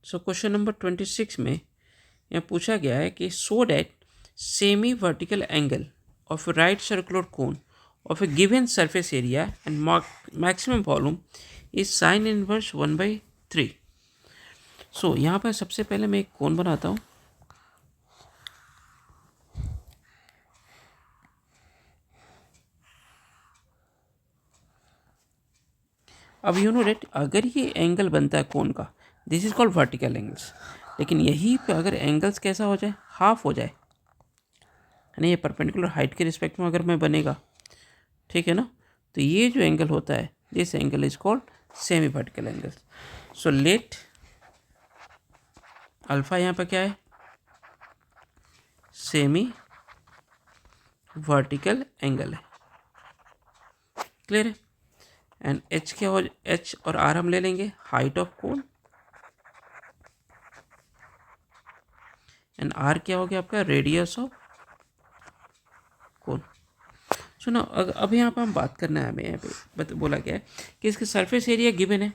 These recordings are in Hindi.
सो क्वेश्चन नंबर 26 में यहाँ पूछा गया है कि so that semi vertical angle of right circular cone of A given surface area and maximum volume is sine inverse 1/3। सो यहाँ पर सबसे पहले मैं एक कोन बनाता हूँ। अब यू नो डेट अगर ये एंगल बनता है कोन का, this is called vertical angles. लेकिन यहीं पे अगर एंगल्स कैसा हो जाए, हाफ हो जाए, यानी ये परपेंडिकुलर हाइट के रिस्पेक्ट में अगर मैं बनेगा, ठीक है ना, तो ये जो एंगल होता है this angle is called semi vertical angle. So let alpha यहाँ पर क्या है, सेमी वर्टिकल एंगल है, क्लियर है। एंड एच क्या हो, एच और आर हम ले लेंगे height of cone, and r क्या हो गया आपका, रेडियस ऑफ कोन। सुनो अब यहाँ पर हम बात करना है, हमें यहाँ पे बोला गया है कि इसके सरफेस एरिया गिवन है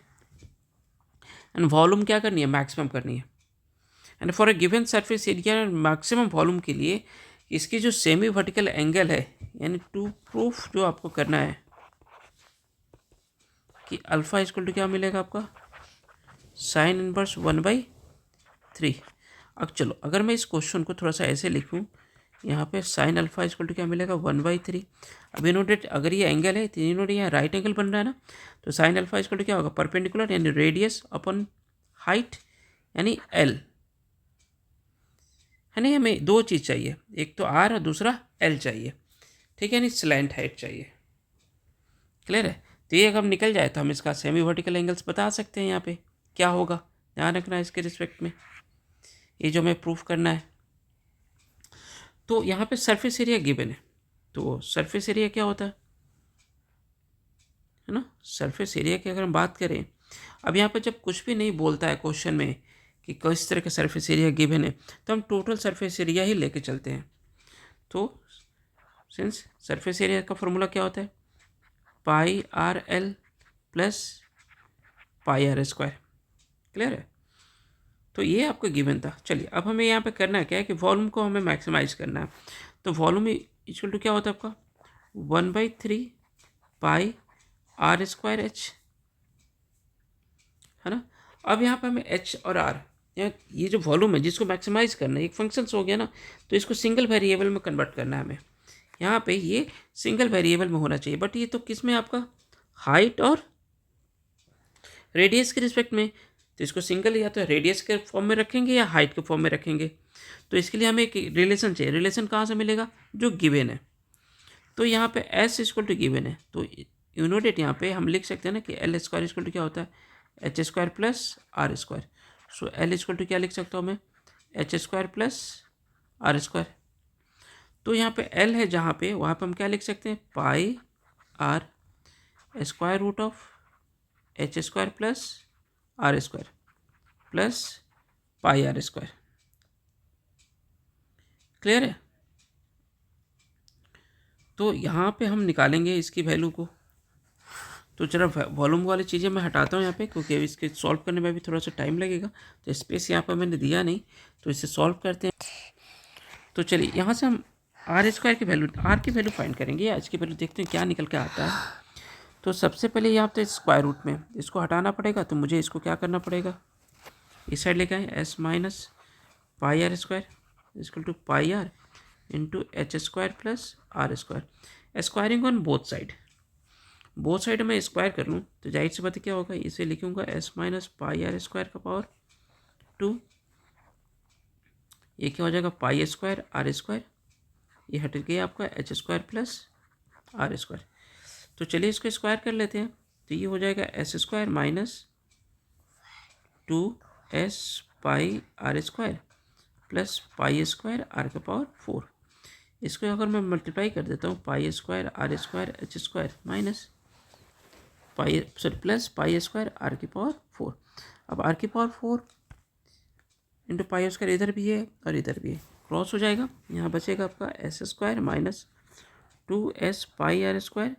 एंड वॉल्यूम क्या करनी है, मैक्सिमम करनी है। And for a given surface area and maximum volume के लिए इसकी जो सेमी वर्टिकल एंगल है, यानी टू प्रूफ जो आपको करना है कि अल्फा इक्वल टू क्या मिलेगा आपका, साइन इनवर्स 1/3। अब चलो अगर मैं इस क्वेश्चन को थोड़ा सा ऐसे लिखूँ, यहाँ पे साइन अल्फा इक्वल टू क्या मिलेगा, 1/3। अब ये नोटेड अगर ये एंगल है तो ये नोट यहाँ राइट एंगल बन रहा है ना, तो साइन अल्फा इक्वल टू क्या होगा, परपेंडिकुलर यानी रेडियस अपॉन हाइट यानी एल, है ना। हमें दो चीज़ चाहिए, एक तो आर और दूसरा एल चाहिए, ठीक है, यानी स्लैंट हाइट चाहिए, क्लियर है। तो ये अगर निकल जाए तो हम इसका सेमी वर्टिकल एंगल्स बता सकते हैं। यहाँ पे क्या होगा, ध्यान रखना है इसके रिस्पेक्ट में, ये जो हमें प्रूफ करना है। तो यहाँ पे सरफेस एरिया गिवन है, तो सरफेस एरिया क्या होता है ना, सरफेस एरिया की अगर हम बात करें, अब यहाँ पे जब कुछ भी नहीं बोलता है क्वेश्चन में कि किस तरह का सरफेस एरिया गिवन है, तो हम टोटल सरफेस एरिया ही लेके चलते हैं। तो सिंस सरफेस एरिया का फॉर्मूला क्या होता है, pi r l plus pi r square, clear है। तो ये आपको गिवन था। चलिए अब हमें यहाँ पे करना क्या है कि वॉल्यूम को हमें मैक्सिमाइज करना है। तो वॉल्यूम इक्वल टू क्या होता है आपका, 1/3 पाई आर स्क्वायर एच, है ना। अब यहाँ पे हमें एच और आर, ये जो वॉल्यूम है जिसको मैक्सिमाइज करना है, एक फंक्शंस हो गया ना, तो इसको सिंगल वेरिएबल में कन्वर्ट करना है हमें। यहाँ पे ये सिंगल वेरिएबल में होना चाहिए, बट ये तो किस में आपका, हाइट और रेडियस के रिस्पेक्ट में। तो इसको सिंगल या तो रेडियस के फॉर्म में रखेंगे या हाइट के फॉर्म में रखेंगे। तो इसके लिए हमें एक रिलेशन चाहिए। रिलेशन कहाँ से मिलेगा, जो गिवन है। तो यहाँ पे एस इक्वल टू गिवन है, तो यूनिट यहाँ पे हम लिख सकते हैं ना कि एल स्क्वायर इक्वल टू क्या होता है, h square plus r square. So l equal to क्या लिख सकता हूँ मैं, h square plus r square. तो यहाँ पे एल है जहाँ पे, वहाँ पे हम क्या लिख सकते हैं, pi r square root of h square plus r square plus pi r square, clear है। तो यहाँ पे हम निकालेंगे इसकी वैल्यू को। तो जरा वॉल्यूम वाली चीज़ें मैं हटाता हूँ यहाँ पे, क्योंकि इसके सॉल्व करने में भी थोड़ा सा टाइम लगेगा, तो स्पेस यहाँ पर मैंने दिया नहीं, तो इसे सॉल्व करते हैं। तो चलिए यहाँ से हम आर स्क्वायर की वैल्यू, आर की वैल्यू फाइंड करेंगे, आज की वैल्यू देखते हैं क्या निकल के आता है। तो सबसे पहले यहाँ पे स्क्वायर रूट में इसको हटाना पड़ेगा, तो मुझे इसको क्या करना पड़ेगा, इस साइड लेके आए, s minus pi r square equal to pi r into h square plus r square. Squaring on both side में स्क्वायर कर लूँ तो जाहिर सी बात क्या होगा, इसे लिखूँगा s minus pi r square का पावर 2, ये क्या हो जाएगा, पाई स्क्वायर आर स्क्वायर, ये हट गया आपका h square plus r square. तो चलिए इसको स्क्वायर कर लेते हैं, तो ये हो जाएगा s square minus 2s pi r square plus pi square r का पावर 4। इसको अगर मैं मल्टीप्लाई कर देता हूँ, pi square r square h square minus pi plus pi square r की पावर 4। अब आर की पावर 4 इंटू पाई स्क्वायर इधर भी है और इधर भी है, क्रॉस हो जाएगा, यहाँ बचेगा आपका s square minus 2s pi r square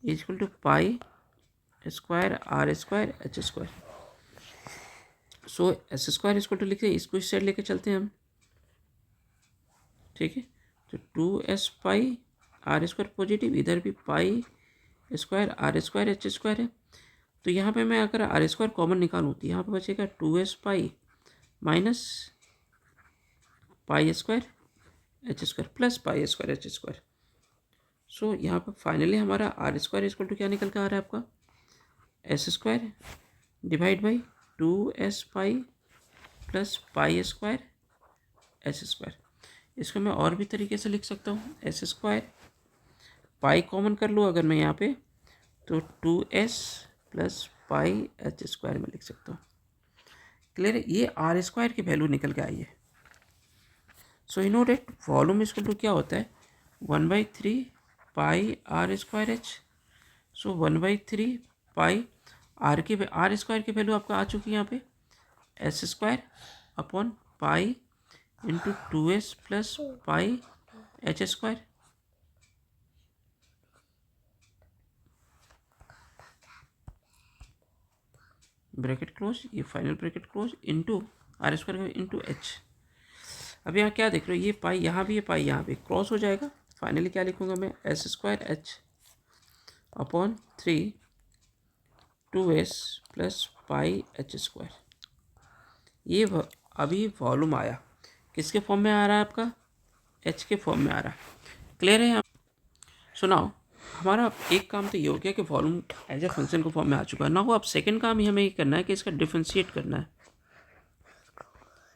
equal to pi square r square h square. So s square इसको तो लिखते हैं, इसको इस साइड लेके चलते हैं हम, ठीक है। तो 2s pi r square positive, इधर भी pi square r square h square है। तो यहाँ पे मैं अगर आर स्क्वायर कॉमन निकालूँ तो यहाँ पे बचेगा 2s pi minus pi square h square plus pi square h square. So यहाँ पर फाइनली हमारा आर स्क्वायर इक्वल टू क्या निकल के आ रहा है आपका, s square divide by 2s pi plus pi square s square. इसको मैं और भी तरीके से लिख सकता हूँ, एस स्क्वायर पाई कॉमन कर लूँ अगर मैं यहाँ पे, तो 2s plus pi h square में लिख सकता हूँ। क्लियर है, ये आर स्क्वायर की वैल्यू निकल के आई है। So you know that volume equal to क्या होता है, 1/3 pi r square h. So 1/3 pi r square की वैल्यू आपका आ चुकी है यहाँ पे, s square upon pi into 2s plus pi h square. Bracket close, ये final bracket close into r square into h. अब यहाँ क्या देख रहे हो, ये पाई यहाँ भी, ये पाई यहाँ भी क्रॉस हो जाएगा। फाइनली क्या लिखूँगा मैं, S square H upon 3 2s plus pi h square. ये अभी वॉल्यूम आया, किसके फॉर्म में आ रहा है आपका, एच के फॉर्म में आ रहा है। क्लियर है। सुनाओ, हमारा एक काम तो ये हो गया कि वॉल्यूम एज ए फंक्शन को फॉर्म में आ चुका है ना। वो अब सेकंड काम ही हमें ये करना है कि इसका डिफरेंशिएट करना है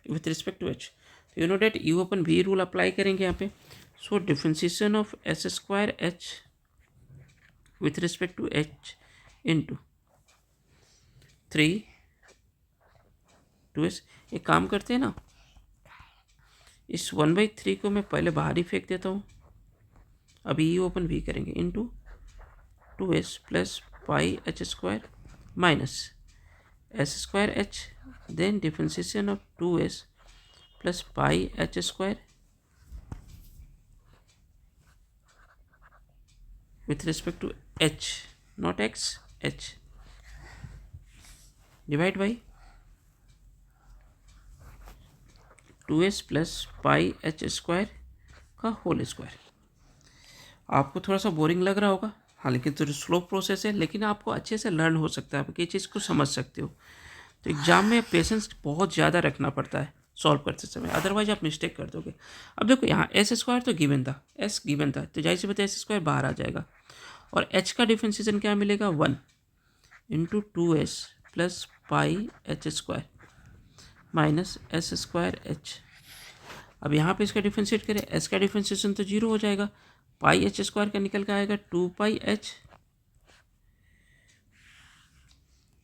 विथ रिस्पेक्ट टू एच। तो you know that u upon v rule apply करेंगे यहाँ पे। So differentiation of s square h with respect to h into 3 2s। एक काम करते हैं ना, इस 1/3 को मैं पहले बाहर ही फेंक देता हूँ, अभी यू ओपन भी करेंगे, into 2s plus pi h square minus s square h, then differentiation of 2s plus pi h square with respect to h, not x, h divide by 2s plus pi h square का होल स्क्वायर। आपको थोड़ा सा बोरिंग लग रहा होगा, हाँ, लेकिन थोड़ी स्लो प्रोसेस है, लेकिन आपको अच्छे से लर्न हो सकता है, आप ये चीज़ को समझ सकते हो। तो एग्जाम में पेशेंस बहुत ज़्यादा रखना पड़ता है सॉल्व करते समय, अदरवाइज आप मिस्टेक कर दोगे। अब देखो यहाँ एस स्क्वायर तो गिवन था, एस गिवन था, तो जाहिर सी बात है एस स्क्वायर बाहर आ जाएगा, और एच का डिफरेंशिएशन क्या मिलेगा, 1 into 2s plus pi h square minus s square H. अब यहाँ पे इसका डिफरेंशिएट करें, एस का डिफरेंशिएशन तो 0 हो जाएगा, पाई एच स्क्वायर का निकल के आएगा 2 पाई एच,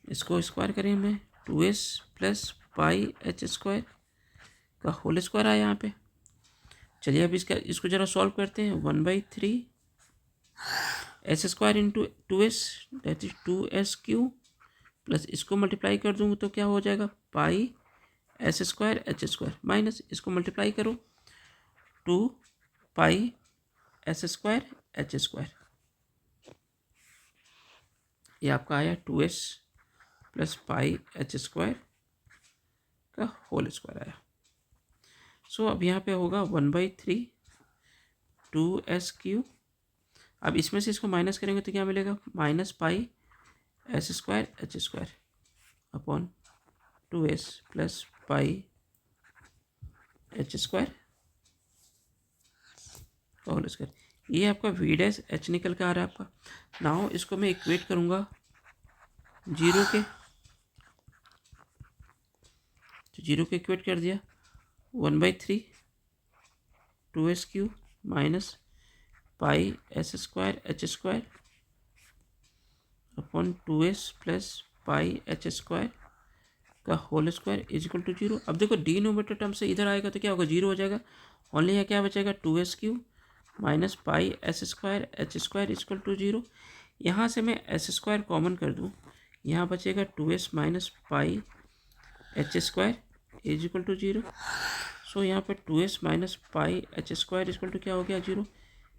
इसको स्क्वायर करें हमें 2s plus pi h square का होल स्क्वायर आया यहाँ पे। चलिए अब इसको ज़रा सॉल्व करते हैं, 1/3 s square into 2s that is 2s³ plus इसको मल्टीप्लाई कर दूँगा तो क्या हो जाएगा, pi s square h square minus इसको मल्टीप्लाई करो 2 pi s square h square. ये आपका आया 2s plus pi h square का होल स्क्वायर आया। सो अब यहाँ पे होगा 1/3 2s³। अब इसमें से इसको माइनस करेंगे तो क्या मिलेगा, minus pi s square h square upon 2s plus pi h square का होल स्क्वायर। ये आपका वी डैश एच निकल के आ रहा है आपका। नाउ इसको मैं इक्वेट करूँगा 0 के, तो 0 के इक्वेट कर दिया, 1/3 2s³ minus pi s square h square upon 2s plus pi h square का whole square is equal to 0। अब देखो डिनोमिनेटर टर्म से इधर आएगा तो क्या होगा, 0 हो जाएगा, ओनली यहाँ क्या बचेगा 2s³ minus pi s square h square is equal to 0। यहाँ से मैं एस स्क्वायर कॉमन कर दूँ, यहाँ बचेगा 2s minus pi h square is equal to 0। सो यहाँ पर 2s minus pi h square is equal to क्या हो गया, 0,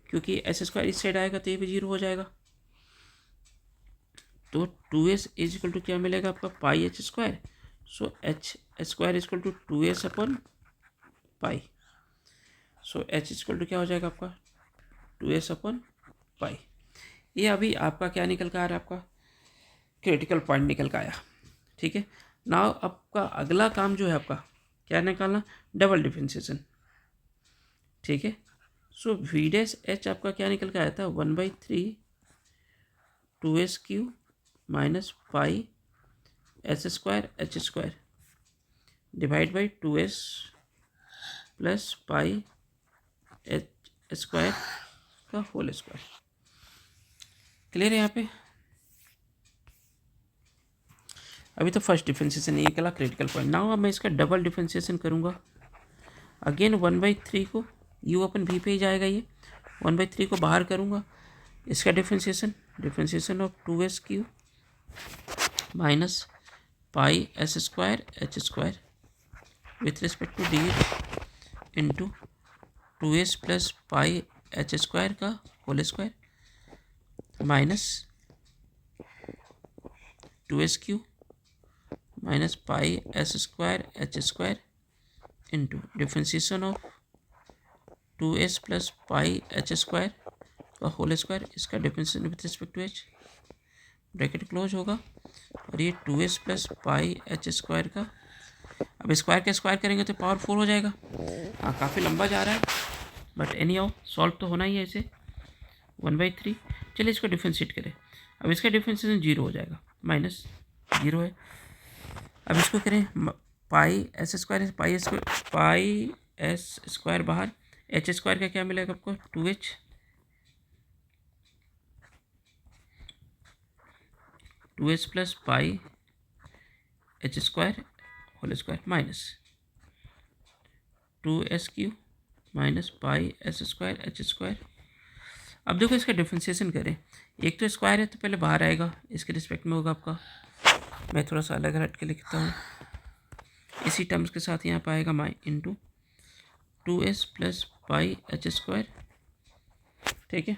क्योंकि एस स्क्वायर इस साइड आएगा तो ये भी 0 हो जाएगा। तो 2s इज इक्वल टू क्या मिलेगा आपका, pi h square, so h square equal to 2s upon pi. So h equal to क्या हो जाएगा आपका 2s अपॉन पाई। ये अभी आपका क्या निकल कर आ रहा है, आपका क्रिटिकल पॉइंट निकल कर आया। ठीक है, नाउ आपका अगला काम जो है आपका क्या निकालना, डबल डिफरेंशिएशन। ठीक है, सो वी डैश एच आपका क्या निकल कर आया था 1/3 2s³ minus pi s square h square divide by 2s plus pi h square का होल स्क्वायर। क्लियर है यहाँ पे? अभी तो फर्स्ट डिफरेंशिएशन ये निकला क्रिटिकल पॉइंट। नाउ अब मैं इसका डबल डिफरेंशिएशन करूँगा। अगेन 1/3 को u अपन v पे ही जाएगा, ये 1/3 को बाहर करूँगा, इसका differentiation of 2s³ minus pi s square h square with respect to d into 2s plus pi h square का whole square minus 2s³ minus pi s square h square into differentiation of 2s plus pi h square का होल स्क्वायर, इसका differentiation with respect to h, bracket close होगा, और ये 2s plus pi h square का, अब स्क्वायर का स्क्वायर करेंगे तो पावर 4 हो जाएगा। हाँ, काफ़ी लंबा जा रहा है, बट एनी हाउ सॉल्व तो होना ही है इसे। 1/3, चलिए इसको डिफरेंशिएट करें। अब इसका डिफरेंशिएशन 0 हो जाएगा, माइनस 0 है। अब इसको करें pi s square, pi s square बाहर, एच स्क्वायर का क्या मिलेगा आपको 2h, 2h plus pi h square whole square minus 2s³ minus pi s square h square. अब देखो इसका डिफरेंशिएशन करें, एक तो स्क्वायर है तो पहले बाहर आएगा, इसके रिस्पेक्ट में होगा आपका, मैं थोड़ा सा अलग हट के लिखता हूँ, इसी टर्म्स के साथ यहाँ पर आएगा my into 2s plus pi h square. ठीक है,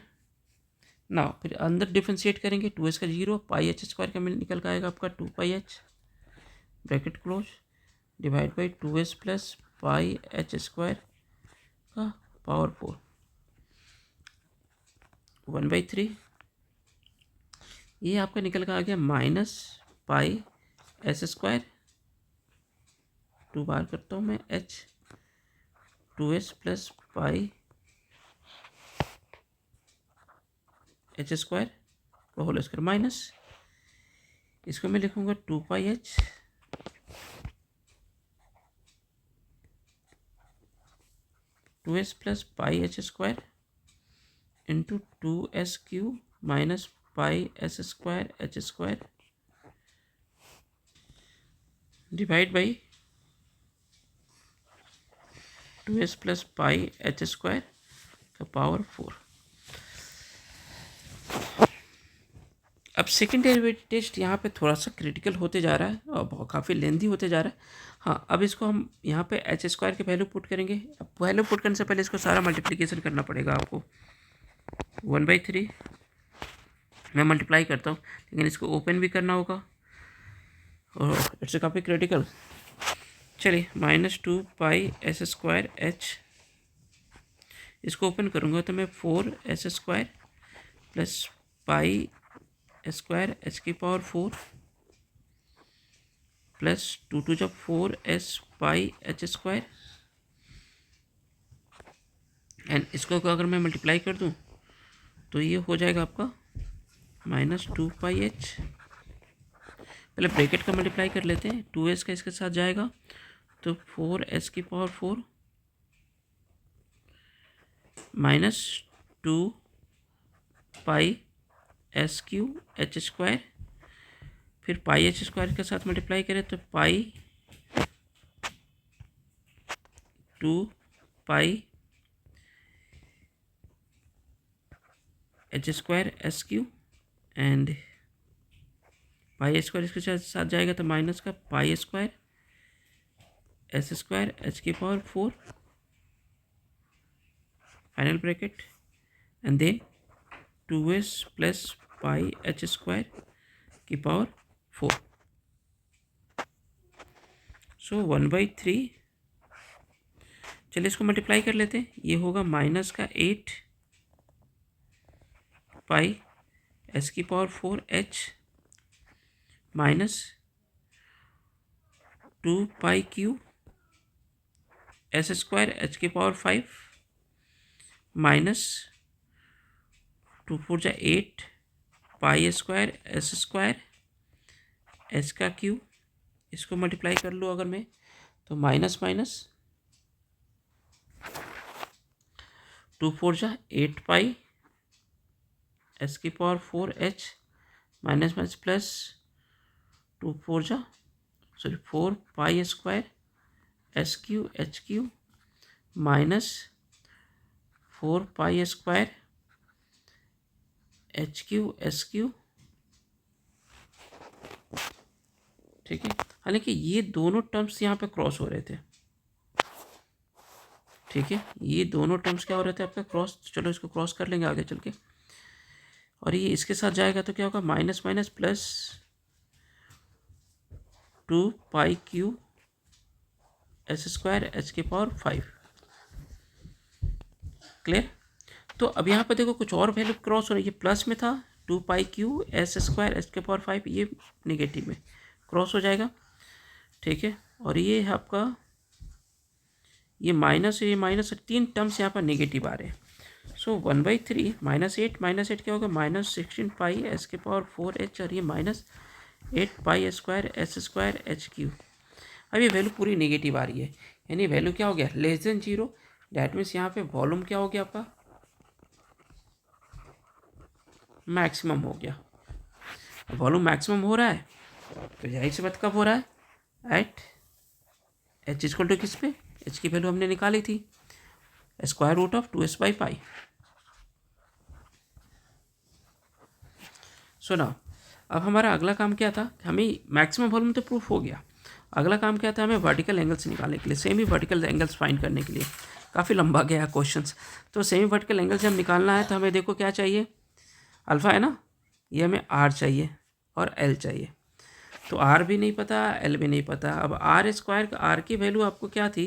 ना फिर अंदर डिफरेंशिएट करेंगे, 2s का 0, पाई एच स्क्वायर का निकल का आएगा आपका 2πh, bracket close, divide by 2s plus pi h square का पावर 4 1/3, ये आपका निकल कर आ गया माइनस पाई एस स्क्वायर, 2 बार करता हूँ मैं h, 2s plus pi h square का होल स्क्वायर माइनस, इसको मैं लिखूँगा 2πh two s plus pi h square into 2s³ minus pi s square h square divide by 2s plus pi h square का पावर 4। अब सेकेंड डेरिवेटिव टेस्ट यहाँ पे थोड़ा सा क्रिटिकल होते जा रहा है और काफ़ी लेंथी होते जा रहा है। हाँ, अब इसको हम यहाँ पे एच स्क्वायर के वैल्यू पुट करेंगे। अब वैल्यू पुट करने से पहले इसको सारा मल्टीप्लिकेशन करना पड़ेगा आपको। 1/3 मैं मल्टीप्लाई करता हूँ, लेकिन इसको ओपन भी करना होगा और इट्स काफ़ी क्रिटिकल। चलिए, -2 पाई एस स्क्वायर एच, इसको ओपन करूँगा तो मैं 4s square plus pi square h की पावर 4 प्लस 2 जब 4s pi h square, and इसको अगर मैं मल्टीप्लाई कर दूं तो ये हो जाएगा आपका -2πh। पहले ब्रैकेट का मल्टीप्लाई कर लेते हैं, 2s का इसके साथ जाएगा तो 4s की power 4 minus 2 pi s³ h square, फिर पाई एच स्क्वायर के साथ मल्टीप्लाई करें तो pi 2 pi h square s³ and pi square इसके साथ जाएगा तो माइनस का pi square s square h की power 4 final bracket and then 2s plus pi h square की पावर 4। सो 1/3, चलिए इसको मल्टीप्लाई कर लेते हैं। ये होगा माइनस का 8 पाई एस की पावर 4h माइनस 2 पाई क्यू एस स्क्वायर एच की पावर 5 माइनस 2 4 जा 8 पाई स्क्वायर एस स्क्वायर एच का क्यू। इसको मल्टीप्लाई कर लो अगर मैं, तो माइनस माइनस 2 4 जा 8 पाई एस की power 4h minus minus plus 4 पाई square S Q H Q minus 4 पाई square H Q S Q. ठीक है, हालांकि ये दोनों टर्म्स यहाँ पे क्रॉस हो रहे थे। ठीक है, ये दोनों टर्म्स क्या हो रहे थे आपका क्रॉस। चलो इसको क्रॉस कर लेंगे आगे चल के, और ये इसके साथ जाएगा तो क्या होगा माइनस माइनस प्लस 2 पाई क्यू एस स्क्वायर एच की पावर 5। क्लियर। तो अब यहाँ पे देखो कुछ और वैल्यू क्रॉस हो रही है। प्लस में था 2 पाई क्यू एस स्क्वायर एच के पावर 5, ये नेगेटिव में क्रॉस हो जाएगा। ठीक है, और ये है आपका ये माइनस है, ये माइनस, 3 टर्म्स यहाँ पर नेगेटिव आ रहे हैं। सो 1/3 -8 क्या होगा -16 पाई एस के पावर 4h, और ये -8 पाई square s square H Q. अब ये वैल्यू पूरी नेगेटिव आ रही है, यानी वैल्यू क्या हो गया लेस देन 0। डैट मीन्स यहाँ पे वॉल्यूम क्या हो गया आपका मैक्सिमम हो गया। वॉल्यूम मैक्सिमम हो रहा है तो जाहिर सी बात कब हो रहा है एट एच इक्वल टू किस पे, एच की वैल्यू हमने निकाली थी स्क्वायर रूट ऑफ 2s/π। सुना, अब हमारा अगला काम क्या था, हमें मैक्सिमम वॉल्यूम तो प्रूफ हो गया। अगला काम क्या था, हमें वर्टिकल एंगल्स निकालने के लिए, सेमी वर्टिकल एंगल्स फाइंड करने के लिए। काफ़ी लंबा गया क्वेश्चंस। तो सेमी वर्टिकल एंगल जब निकालना है तो हमें देखो क्या चाहिए, अल्फ़ा है ना, ये हमें आर चाहिए और एल चाहिए। तो आर भी नहीं पता, एल भी नहीं पता। अब आर स्क्वायर, आर की वैल्यू आपको क्या थी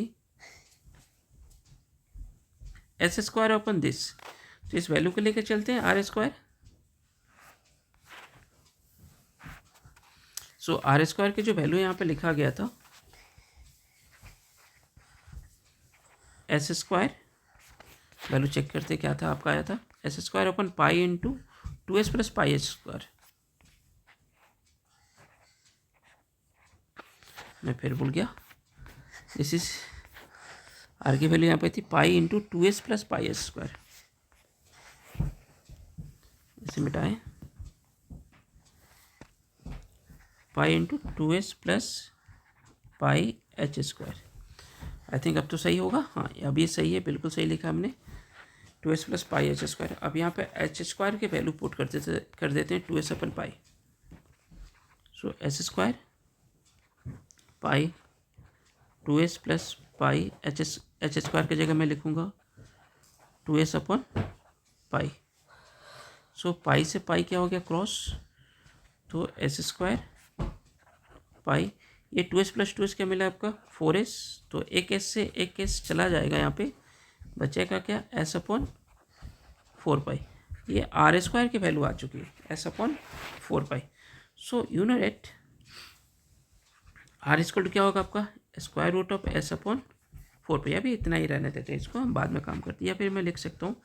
एस स्क्वायर अपन दिस, तो इस वैल्यू को लेकर चलते हैं r square. So r square की जो वैल्यू यहाँ पे लिखा गया था एस स्क्वायर, वैल्यू चेक करते क्या था आपका, आया था s square upon pi into 2s plus pi h square. मैं फिर भूल गया, दिस इज आर की वैल्यू यहाँ पे थी pi into 2s plus pi h square. इसे मिटाएं, pi into 2s plus pi h square. I think अब तो सही होगा, हाँ अब ये सही है, बिल्कुल सही लिखा हमने 2s plus pi h square. अब यहाँ पे एच स्क्वायर के वैल्यू पुट कर देते हैं 2s upon pi. So s square pi 2s plus pi h square की जगह मैं लिखूँगा 2s अपन पाई। सो पाई से पाई क्या हो गया क्रॉस, तो एस स्क्वायर पाई, ये 2s प्लस 2s क्या मिला आपका 4s, तो एक s से एक s चला जाएगा, यहाँ पे बचेगा क्या s अपॉन 4π। ये आर स्क्वायर की वैल्यू आ चुकी है s upon 4π। So you know that r equal to क्या होगा आपका square root of s upon 4π। अभी इतना ही रहने देते हैं, इसको हम बाद में काम करते हैं। या फिर मैं लिख सकता हूँ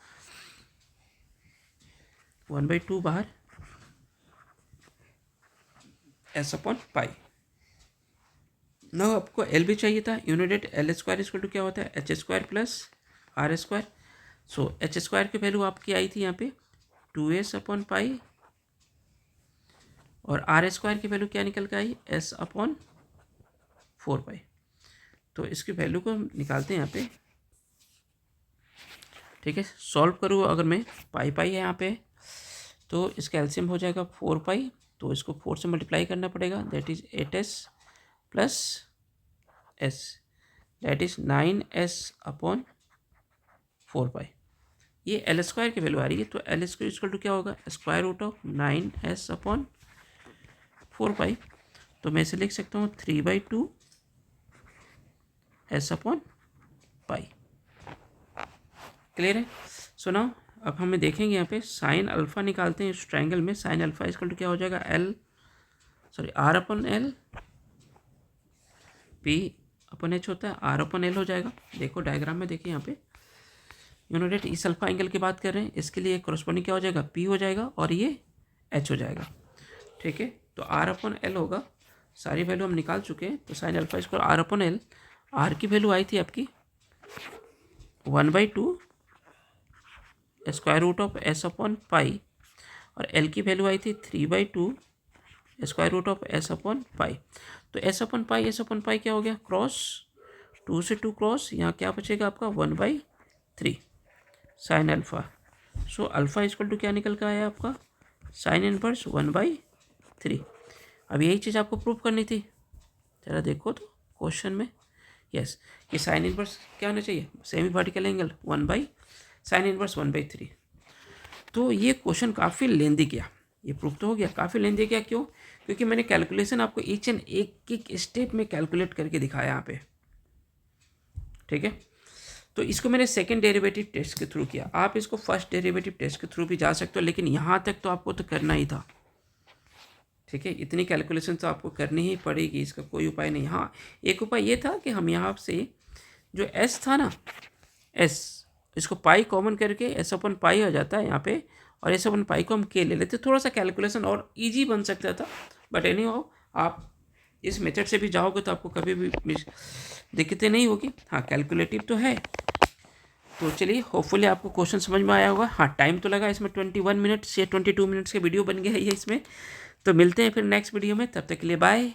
1/2 बाहर s अपॉन पाई। ना आपको एल भी चाहिए था, unit l square equal to क्या होता है h square plus r square. So h square की वैल्यू आपकी आई थी यहाँ पे 2s अपॉन पाई, और आर स्क्वायर की वैल्यू क्या निकल के आई s अपॉन 4π। तो इसकी वैल्यू को हम निकालते हैं यहाँ पे। ठीक है, सॉल्व करूँ अगर मैं, पाई पाई है यहाँ पे, तो इसका एलसीएम हो जाएगा 4π, तो इसको 4 से मल्टीप्लाई करना पड़ेगा, that is 8s plus s, that is 9s upon 4π। ये एल स्क्वायर की वैल्यू आ रही है, तो एल स्क्वायर इक्वल टू क्या होगा square root of 9s upon 4π। तो मैं इसे लिख सकता हूँ 3/2 एस अपॉन पाई। क्लियर है? सुनाओ, अब हमें देखेंगे यहाँ पे साइन अल्फा निकालते हैं इस ट्रायंगल में। साइन अल्फा इक्वल टू क्या हो जाएगा, r upon l, p upon h होता है, आर अपन एल हो जाएगा। देखो डायग्राम में देखिए यहाँ पे यूनिट इस अल्फा एंगल की बात कर रहे हैं, इसके लिए कॉरस्पॉन्डिंग क्या हो जाएगा, पी हो जाएगा और ये एच हो जाएगा। ठीक है, तो आर अपन एल होगा, सारी वैल्यू हम निकाल चुके हैं। तो sine alpha square r upon l, r की वैल्यू आई थी आपकी 1/2 square root of s upon pi, और एल की वैल्यू आई थी 3/2 square root of s upon pi. तो एस अपॉन पाई क्या हो गया, क्रॉस, 2 से 2 क्रॉस, यहाँ क्या बचेगा आपका 1/3 sine alpha. So alpha equal to क्या निकल कर आया आपका, साइन इनवर्स 1/3। अब यही चीज़ आपको प्रूव करनी थी, जरा देखो तो क्वेश्चन में, यस, कि साइन इनवर्स क्या होना चाहिए, सेमी वर्टिकल एंगल 1/साइन इनवर्स 1/3। तो ये क्वेश्चन काफ़ी लेंदी किया, ये प्रूफ तो हो गया, काफ़ी लेंदी किया। क्यों? क्योंकि मैंने कैलकुलेशन आपको ईच एंड एक स्टेप में कैलकुलेट करके दिखाया यहाँ पे। ठीक है, तो इसको मैंने सेकंड डेरिवेटिव टेस्ट के थ्रू किया, आप इसको फर्स्ट डेरिवेटिव टेस्ट के थ्रू भी जा सकते हो, लेकिन यहाँ तक तो आपको तो करना ही था। ठीक है, इतनी कैलकुलेशन तो आपको करनी ही पड़ेगी, इसका कोई उपाय नहीं। हाँ, एक उपाय ये था कि हम यहाँ से जो एस था ना, एस, इसको पाई कॉमन करके एस अपन पाई हो जाता है यहाँ पे, और एस अपन पाई को हम के ले लेते, थोड़ा सा कैलकुलेशन और इजी बन सकता था। बट एनी हाउ, आप इस मेथड से भी जाओगे तो आपको कभी भी दिक्कतें नहीं होगी। हाँ, कैलकुलेटिव तो है। तो चलिए, होपफुली आपको क्वेश्चन समझ में आया होगा। हाँ, टाइम तो लगा इसमें, 21 मिनट्स या 22 मिनट्स के वीडियो बन गया है ये इसमें। तो मिलते हैं फिर नेक्स्ट वीडियो में, तब तक के लिए बाय।